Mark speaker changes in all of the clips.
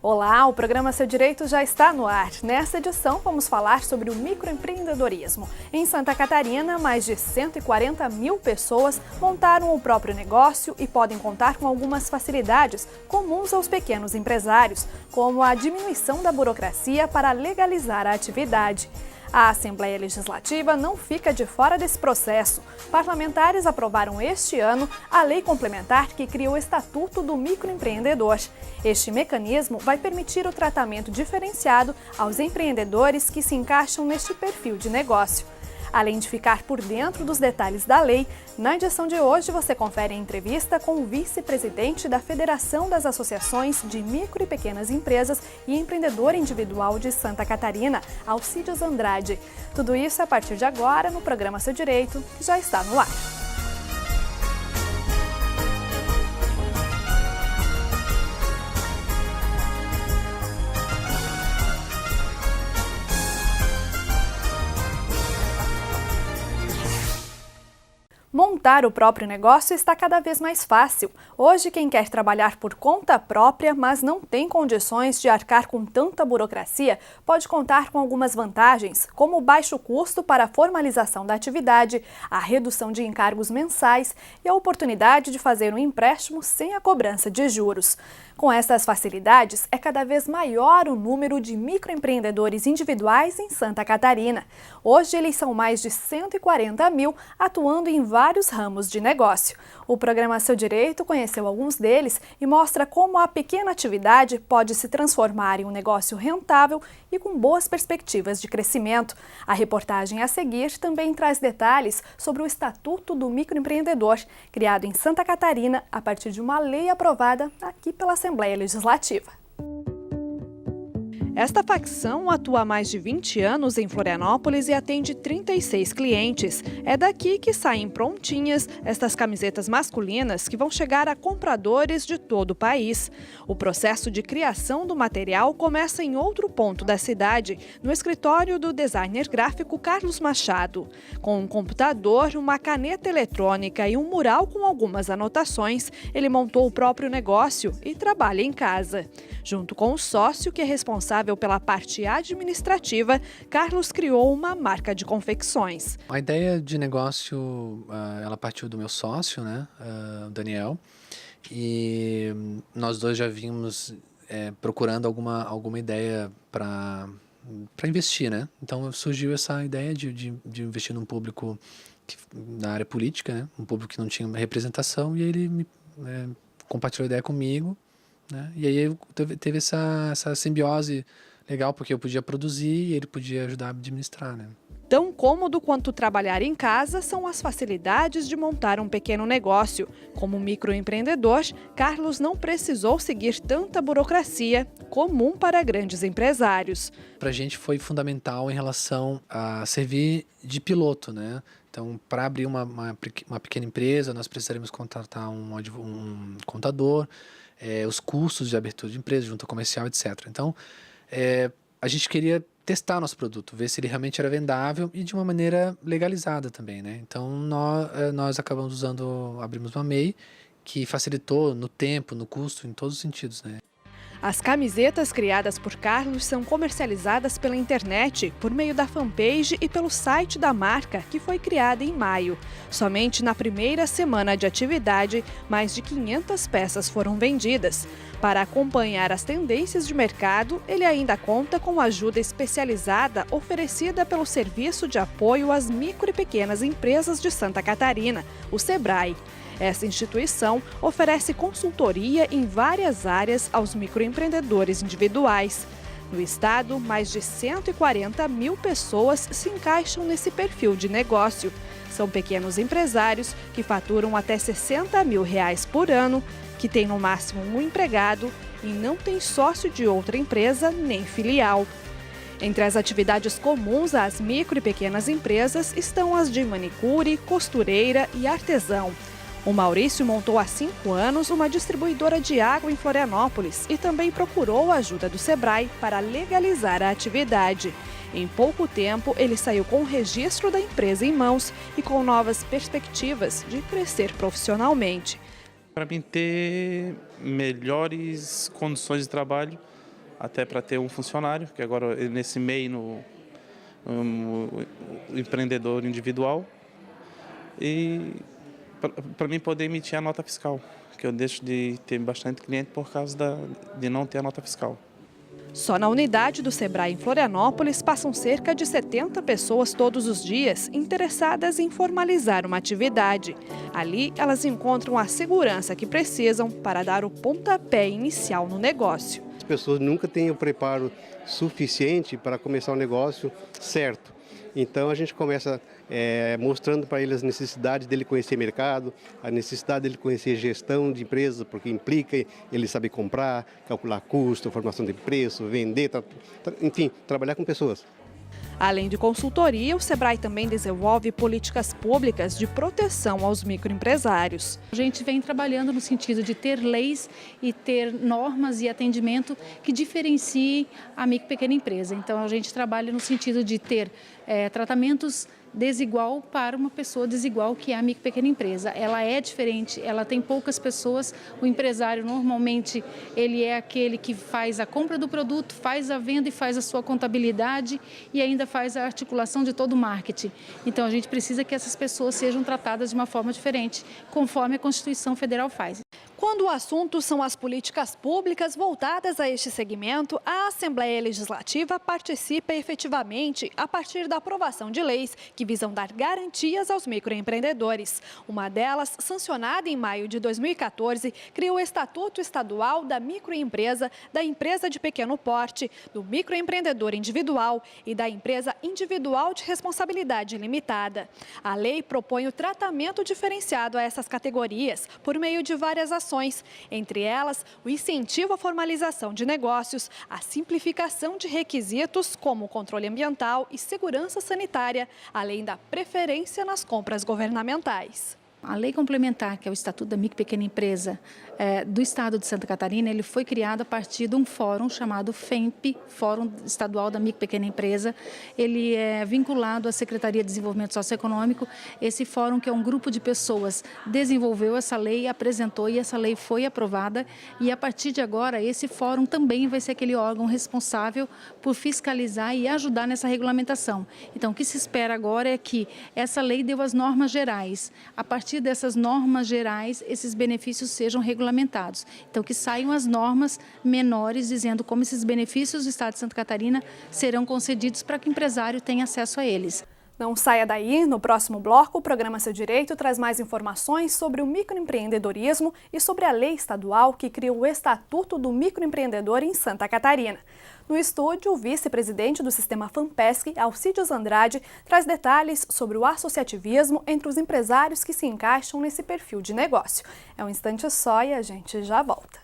Speaker 1: Olá, o programa Seu Direito já está no ar. Nesta edição, vamos falar sobre o microempreendedorismo. Em Santa Catarina, mais de 140 mil pessoas montaram o próprio negócio e podem contar com algumas facilidades comuns aos pequenos empresários, como a diminuição da burocracia para legalizar a atividade. A Assembleia Legislativa não fica de fora desse processo. Parlamentares aprovaram este ano a lei complementar que cria o Estatuto do Microempreendedor. Este mecanismo vai permitir o tratamento diferenciado aos empreendedores que se encaixam neste perfil de negócio. Além de ficar por dentro dos detalhes da lei, na edição de hoje você confere a entrevista com o vice-presidente da Federação das Associações de Micro e Pequenas Empresas e Empreendedor Individual de Santa Catarina, Alcides Andrade. Tudo isso a partir de agora no programa Seu Direito, que já está no ar. Montar o próprio negócio está cada vez mais fácil. Hoje, quem quer trabalhar por conta própria, mas não tem condições de arcar com tanta burocracia, pode contar com algumas vantagens, como o baixo custo para a formalização da atividade, a redução de encargos mensais e a oportunidade de fazer um empréstimo sem a cobrança de juros. Com essas facilidades, é cada vez maior o número de microempreendedores individuais em Santa Catarina. Hoje, eles são mais de 140 mil, atuando em vários ramos de negócio. O programa Seu Direito conheceu alguns deles e mostra como a pequena atividade pode se transformar em um negócio rentável e com boas perspectivas de crescimento. A reportagem a seguir também traz detalhes sobre o Estatuto do Microempreendedor, criado em Santa Catarina a partir de uma lei aprovada aqui pela Assembleia Legislativa. Esta facção atua há mais de 20 anos em Florianópolis e atende 36 clientes. É daqui que saem prontinhas estas camisetas masculinas que vão chegar a compradores de todo o país. O processo de criação do material começa em outro ponto da cidade, no escritório do designer gráfico Carlos Machado. Com um computador, uma caneta eletrônica e um mural com algumas anotações, ele montou o próprio negócio e trabalha em casa. Junto com o sócio, que é responsável pela parte administrativa, Carlos criou uma marca de confecções.
Speaker 2: A ideia de negócio, ela partiu do meu sócio, o Daniel, e nós dois já vínhamos procurando alguma ideia para investir, né? Então surgiu essa ideia de investir num público da área política, né? Um público que não tinha representação, e ele compartilhou a ideia comigo, né? E aí teve essa simbiose legal, porque eu podia produzir e ele podia ajudar a administrar, né?
Speaker 1: Tão cômodo quanto trabalhar em casa são as facilidades de montar um pequeno negócio. Como microempreendedor, Carlos não precisou seguir tanta burocracia comum para grandes empresários.
Speaker 2: Para a gente foi fundamental em relação a servir de piloto, né? Então, para abrir uma pequena empresa, nós precisaríamos contratar um contador, os custos de abertura de empresa, junta comercial, etc. Então, a gente queria testar nosso produto, ver se ele realmente era vendável e de uma maneira legalizada também, né? Então, nós acabamos abrimos uma MEI que facilitou no tempo, no custo, em todos os sentidos, né?
Speaker 1: As camisetas criadas por Carlos são comercializadas pela internet, por meio da fanpage e pelo site da marca, que foi criada em maio. Somente na primeira semana de atividade, mais de 500 peças foram vendidas. Para acompanhar as tendências de mercado, ele ainda conta com ajuda especializada oferecida pelo Serviço de Apoio às Micro e Pequenas Empresas de Santa Catarina, o SEBRAE. Essa instituição oferece consultoria em várias áreas aos microempreendedores individuais. No estado, mais de 140 mil pessoas se encaixam nesse perfil de negócio. São pequenos empresários que faturam até R$60 mil por ano, que têm no máximo um empregado e não têm sócio de outra empresa nem filial. Entre as atividades comuns às micro e pequenas empresas estão as de manicure, costureira e artesão. O Maurício montou há 5 anos uma distribuidora de água em Florianópolis e também procurou a ajuda do SEBRAE para legalizar a atividade. Em pouco tempo, ele saiu com o registro da empresa em mãos e com novas perspectivas de crescer profissionalmente.
Speaker 3: Para mim ter melhores condições de trabalho, até para ter um funcionário, que agora nesse MEI, no empreendedor individual, e para mim poder emitir a nota fiscal, que eu deixo de ter bastante cliente por causa de não ter a nota fiscal.
Speaker 1: Só na unidade do Sebrae em Florianópolis passam cerca de 70 pessoas todos os dias interessadas em formalizar uma atividade. Ali, elas encontram a segurança que precisam para dar o pontapé inicial no negócio.
Speaker 4: As pessoas nunca têm o preparo suficiente para começar o negócio certo. Então a gente começa mostrando para eles a necessidade dele conhecer mercado, a necessidade dele conhecer gestão de empresa, porque implica ele saber comprar, calcular custo, formação de preço, vender, enfim, trabalhar com pessoas.
Speaker 1: Além de consultoria, o Sebrae também desenvolve políticas públicas de proteção aos microempresários.
Speaker 5: A gente vem trabalhando no sentido de ter leis e ter normas e atendimento que diferenciem a micro e pequena empresa. Então, a gente trabalha no sentido de ter tratamentos desigual para uma pessoa desigual, que é a micro e pequena empresa. Ela é diferente, ela tem poucas pessoas. O empresário, normalmente, ele é aquele que faz a compra do produto, faz a venda e faz a sua contabilidade e ainda faz a articulação de todo o marketing. Então, a gente precisa que essas pessoas sejam tratadas de uma forma diferente, conforme a Constituição Federal faz.
Speaker 1: Quando o assunto são as políticas públicas voltadas a este segmento, a Assembleia Legislativa participa efetivamente a partir da aprovação de leis que visam dar garantias aos microempreendedores. Uma delas, sancionada em maio de 2014, criou o Estatuto Estadual da Microempresa, da Empresa de Pequeno Porte, do Microempreendedor Individual e da Empresa Individual de Responsabilidade Limitada. A lei propõe o tratamento diferenciado a essas categorias por meio de várias ações, entre elas o incentivo à formalização de negócios, a simplificação de requisitos como o controle ambiental e segurança sanitária, além da preferência nas compras governamentais.
Speaker 5: A lei complementar, que é o Estatuto da Micro e Pequena Empresa do Estado de Santa Catarina, ele foi criado a partir de um fórum chamado FEMP, Fórum Estadual da Micro e Pequena Empresa. Ele é vinculado à Secretaria de Desenvolvimento Socioeconômico. Esse fórum, que é um grupo de pessoas, desenvolveu essa lei, apresentou e essa lei foi aprovada. E a partir de agora, esse fórum também vai ser aquele órgão responsável por fiscalizar e ajudar nessa regulamentação. Então, o que se espera agora é que essa lei deu as normas gerais. A partir dessas normas gerais, esses benefícios sejam regulamentados. Então, que saiam as normas menores dizendo como esses benefícios do Estado de Santa Catarina serão concedidos para que o empresário tenha acesso a eles.
Speaker 1: Não saia daí, no próximo bloco, o programa Seu Direito traz mais informações sobre o microempreendedorismo e sobre a lei estadual que cria o Estatuto do Microempreendedor em Santa Catarina. No estúdio, o vice-presidente do sistema FAMPESC, Alcides Andrade, traz detalhes sobre o associativismo entre os empresários que se encaixam nesse perfil de negócio. É um instante só e a gente já volta.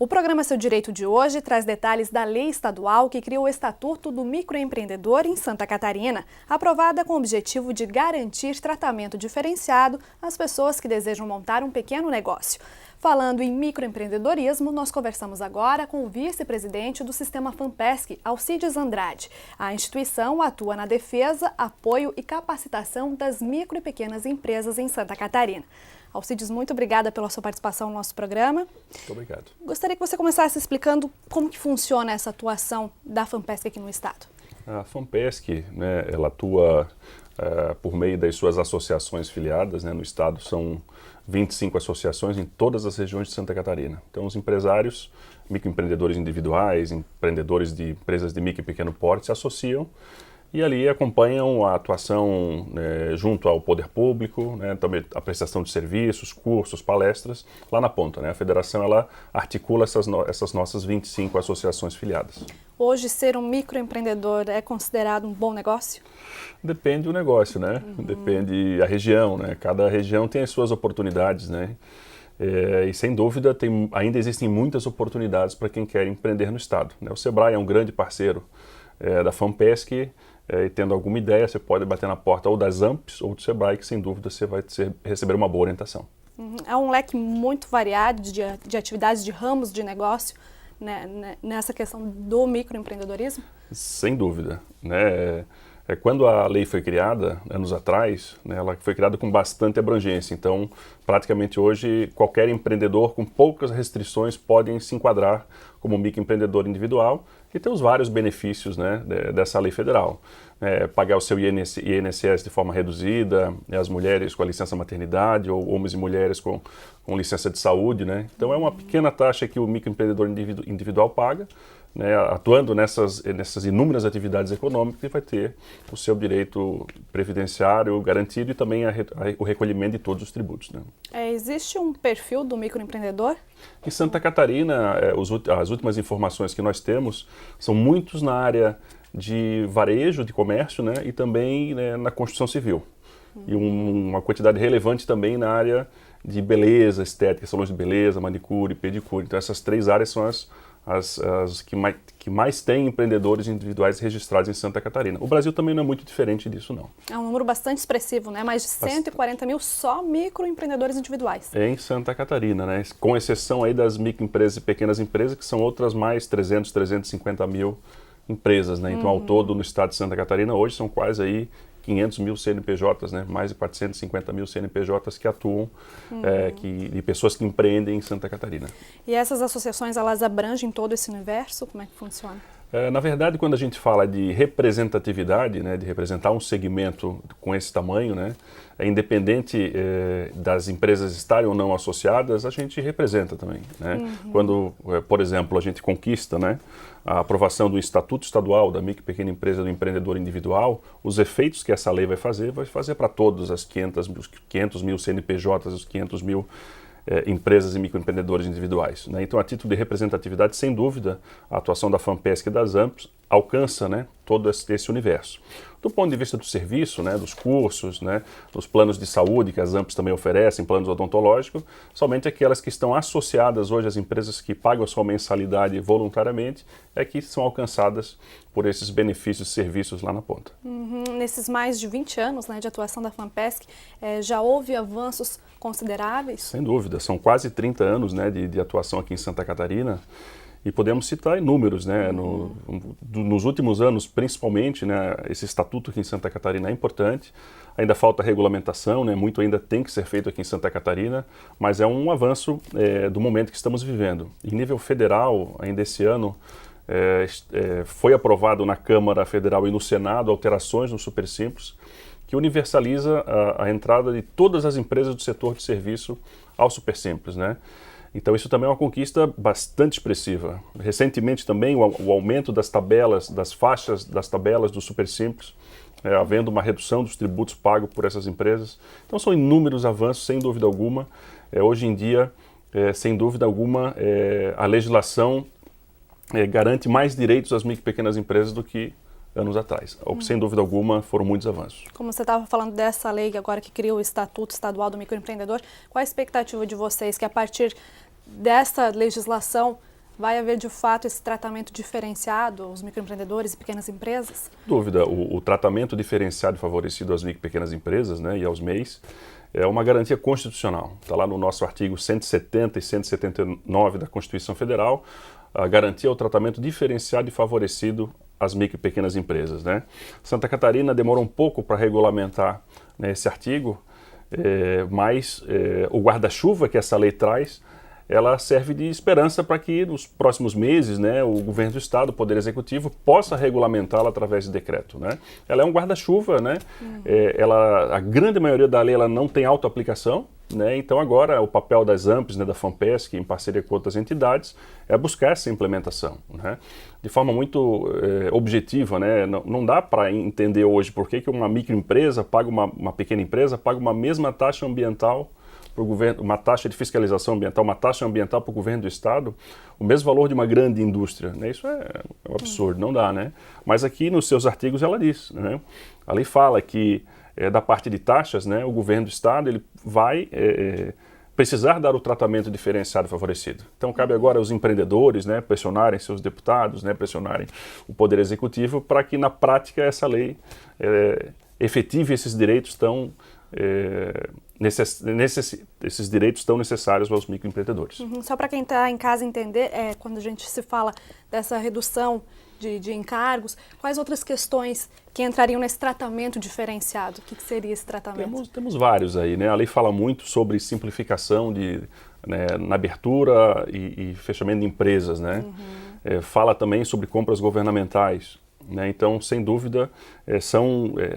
Speaker 1: O programa Seu Direito de hoje traz detalhes da lei estadual que criou o Estatuto do Microempreendedor em Santa Catarina, aprovada com o objetivo de garantir tratamento diferenciado às pessoas que desejam montar um pequeno negócio. Falando em microempreendedorismo, nós conversamos agora com o vice-presidente do sistema FAMPESC, Alcides Andrade. A instituição atua na defesa, apoio e capacitação das micro e pequenas empresas em Santa Catarina. Alcides, muito obrigada pela sua participação no nosso programa.
Speaker 6: Muito obrigado.
Speaker 1: Gostaria que você começasse explicando como que funciona essa atuação da FAMPESC aqui no estado.
Speaker 6: A FAMPESC, ela atua por meio das suas associações filiadas, no estado são 25 associações em todas as regiões de Santa Catarina. Então, os empresários, microempreendedores individuais, empreendedores de empresas de micro e pequeno porte se associam e ali acompanham a atuação junto ao poder público, também a prestação de serviços, cursos, palestras, lá na ponta. A federação ela articula essas nossas 25 associações filiadas.
Speaker 1: Hoje, ser um microempreendedor é considerado um bom negócio?
Speaker 6: Depende do negócio, Depende da região, Cada região tem as suas oportunidades, E sem dúvida ainda existem muitas oportunidades para quem quer empreender no estado. O Sebrae é um grande parceiro da FAMPESC, e tendo alguma ideia, você pode bater na porta ou das AMPs ou do Sebrae, que sem dúvida você vai receber uma boa orientação.
Speaker 1: É um leque muito variado de atividades, de ramos de negócio, né, nessa questão do microempreendedorismo?
Speaker 6: Sem dúvida, né? Quando a lei foi criada, anos atrás, né, ela foi criada com bastante abrangência. Então, praticamente hoje, qualquer empreendedor com poucas restrições podem se enquadrar como microempreendedor individual e ter os vários benefícios, né, dessa lei federal. Pagar o seu INSS de forma reduzida, as mulheres com a licença maternidade ou homens e mulheres com licença de saúde, né? Então, é uma pequena taxa que o microempreendedor individual paga, né, atuando nessas inúmeras atividades econômicas, e vai ter o seu direito previdenciário garantido e também o recolhimento de todos os tributos, né?
Speaker 1: Existe um perfil do microempreendedor?
Speaker 6: Em Santa Catarina, as últimas informações que nós temos são muitos na área de varejo, de comércio, né, e também, né, na construção civil. E uma quantidade relevante também na área de beleza, estética, salões de beleza, manicure, pedicure. Então, essas 3 áreas são as que mais têm empreendedores individuais registrados em Santa Catarina. O Brasil também não é muito diferente disso, não.
Speaker 1: É um número bastante expressivo, né? Mais de 140 mil só microempreendedores individuais.
Speaker 6: Em Santa Catarina, né? Com exceção aí das microempresas e pequenas empresas, que são outras mais 350 mil empresas, né? Então, ao todo, no estado de Santa Catarina, hoje são quase aí 500 mil CNPJs, né? Mais de 450 mil CNPJs que atuam, de pessoas que empreendem em Santa Catarina.
Speaker 1: E essas associações, elas abrangem todo esse universo? Como é que funciona?
Speaker 6: Na verdade, quando a gente fala de representatividade, né, de representar um segmento com esse tamanho, né, independente das empresas estarem ou não associadas, a gente representa também, né? Quando, por exemplo, a gente conquista, né, a aprovação do Estatuto Estadual da Micro e Pequena Empresa do Empreendedor Individual, os efeitos que essa lei vai fazer para todos os 500 mil CNPJs, os 500 mil empresas e microempreendedores individuais, né? Então, a título de representatividade, sem dúvida, a atuação da FAMPESC e das AMPs alcança, né, todo esse universo. Do ponto de vista do serviço, né, dos cursos, né, dos planos de saúde que as AMPs também oferecem, planos odontológicos, somente aquelas que estão associadas hoje às empresas que pagam a sua mensalidade voluntariamente é que são alcançadas por esses benefícios e serviços lá na ponta.
Speaker 1: Nesses mais de 20 anos, né, de atuação da FAMPESC, já houve avanços consideráveis?
Speaker 6: Sem dúvida, são quase 30 anos, né, de atuação aqui em Santa Catarina. E podemos citar inúmeros, né? Nos últimos anos, principalmente, né, esse estatuto aqui em Santa Catarina é importante. Ainda falta regulamentação, né? Muito ainda tem que ser feito aqui em Santa Catarina, mas é um avanço do momento que estamos vivendo. Em nível federal, ainda esse ano, foi aprovado na Câmara Federal e no Senado alterações no Supersimples, que universaliza a entrada de todas as empresas do setor de serviço ao Supersimples, né? Então, isso também é uma conquista bastante expressiva. Recentemente também o aumento das tabelas, das faixas das tabelas do Supersimples, havendo uma redução dos tributos pagos por essas empresas. Então, são inúmeros avanços, sem dúvida alguma. Hoje em dia, sem dúvida alguma, a legislação garante mais direitos às micro e pequenas empresas do que anos atrás. Sem dúvida alguma, foram muitos avanços.
Speaker 1: Como você estava falando dessa lei agora que cria o Estatuto Estadual do Microempreendedor, qual a expectativa de vocês que a partir dessa legislação vai haver de fato esse tratamento diferenciado aos microempreendedores e pequenas empresas?
Speaker 6: Dúvida, o tratamento diferenciado e favorecido às micro e pequenas empresas, né, e aos MEIs é uma garantia constitucional. Está lá no nosso artigo 170 e 179 da Constituição Federal, a garantia o tratamento diferenciado e favorecido às micro e pequenas empresas, né? Santa Catarina demorou um pouco para regulamentar, né, esse artigo, mas o guarda-chuva que essa lei traz, ela serve de esperança para que nos próximos meses, né, o governo do estado, o poder executivo, possa regulamentá-la através de decreto, né? Ela é um guarda-chuva, né? A grande maioria da lei ela não tem autoaplicação, né? Então agora o papel das AMPs, né, da FAMPESC, em parceria com outras entidades, é buscar essa implementação, né? De forma muito objetiva, né? Não dá para entender hoje por que uma microempresa paga uma pequena empresa paga uma mesma taxa ambiental para o governo, uma taxa de fiscalização ambiental, uma taxa ambiental para o governo do estado, o mesmo valor de uma grande indústria, né? Isso é um absurdo, não dá, né? Mas aqui nos seus artigos ela diz, né? A lei fala que da parte de taxas, né, o governo do estado ele vai precisar dar o tratamento diferenciado e favorecido. Então cabe agora aos empreendedores, né, pressionarem seus deputados, né, pressionarem o poder executivo para que na prática essa lei efetive esses direitos tão esses direitos tão necessários aos microempreendedores.
Speaker 1: Só para quem está em casa entender, quando a gente se fala dessa redução de encargos, quais outras questões que entrariam nesse tratamento diferenciado? O que seria esse tratamento?
Speaker 6: Temos vários aí, né? A lei fala muito sobre simplificação na abertura e fechamento de empresas, né? Fala também sobre compras governamentais, né? Então, sem dúvida,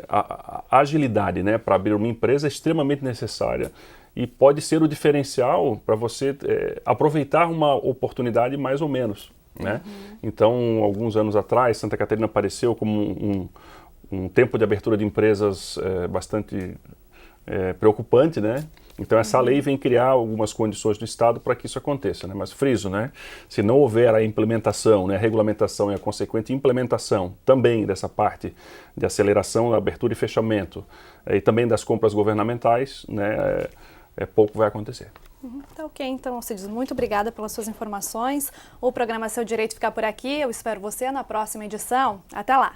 Speaker 6: a agilidade, né, para abrir uma empresa é extremamente necessária e pode ser o diferencial para você aproveitar uma oportunidade mais ou menos, né? Então, alguns anos atrás, Santa Catarina apareceu como um tempo de abertura de empresas bastante preocupante, né? Então, essa lei vem criar algumas condições do Estado para que isso aconteça, né? Mas friso, né? Se não houver a implementação, né, a regulamentação e a consequente implementação também dessa parte de aceleração, abertura e fechamento, e também das compras governamentais, né, pouco vai acontecer.
Speaker 1: Tá ok, então, Alcides, muito obrigada pelas suas informações. O programa Seu Direito fica por aqui. Eu espero você na próxima edição. Até lá!